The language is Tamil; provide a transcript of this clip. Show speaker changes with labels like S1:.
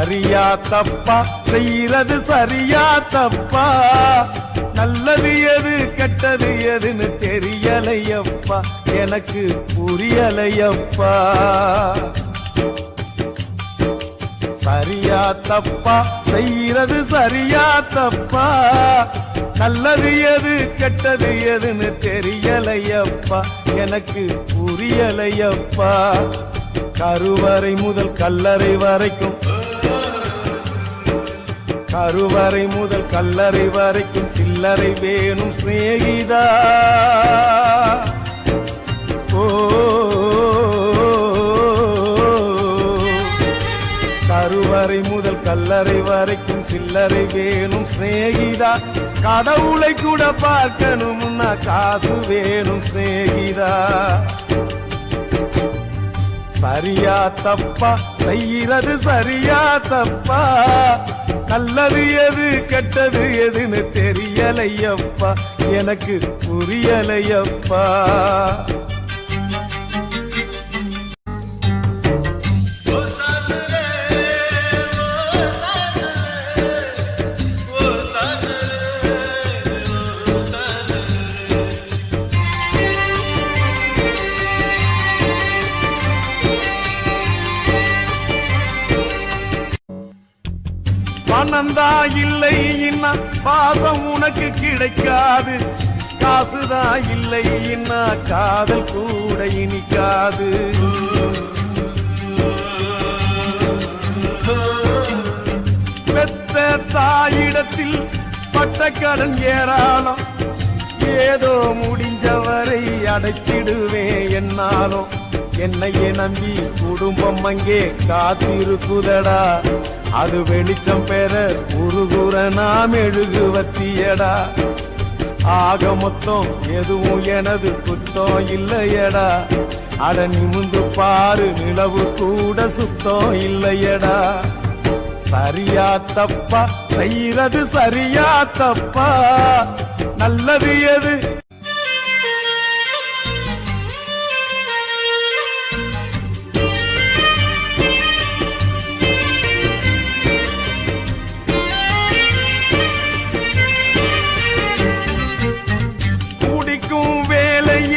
S1: சரியா தப்பா செய்யறது சரியா தப்பா நல்லது எது கெட்டது எதுன்னு தெரியலையப்பா எனக்கு புரியலையப்பா சரியா தப்பா செய்யறது சரியா தப்பா நல்லது எது கெட்டது எதுன்னு தெரியலையப்பா எனக்கு புரியலையப்பா கருவறை முதல் கல்லறை வரைக்கும் கருவறை முதல் கல்லறை வரைக்கும் சில்லறை வேணும் சிநேகிதா ஓ கருவறை முதல் கல்லறை வரைக்கும் சில்லறை வேணும் சிநேகிதா கடவுளை கூட பார்க்கணும்னா காசு வேணும் சிநேகிதா சரியா தப்பா செய்யறது சரியா தப்பா நல்லது எது கெட்டது எதுன்னு தெரியலையப்பா எனக்கு புரியலையப்பா பணந்தா இல்லை இன்னா பாசம் உனக்கு கிடைக்காது காசுதா இல்லை இன்னா காதல் கூட இனிக்காது பெத்த தாயிடத்தில் பட்ட கடன் ஏராளம் ஏதோ முடிஞ்சவரை அடைச்சிடுவேன் என்னாலும் என்னையே நம்பி குடும்பம் அங்கே காத்திருக்குதடா அது வெளிச்சம் பெற உருகுற நாம் எழுகுவத்தியடா ஆக மொத்தம் எதுவும் எனது குத்தம் இல்லையடா அட நிமிந்து பாரு நிலவு கூட சுத்தம் இல்லையடா சரியா தப்பா செய்யறது சரியா தப்பா நல்லது எது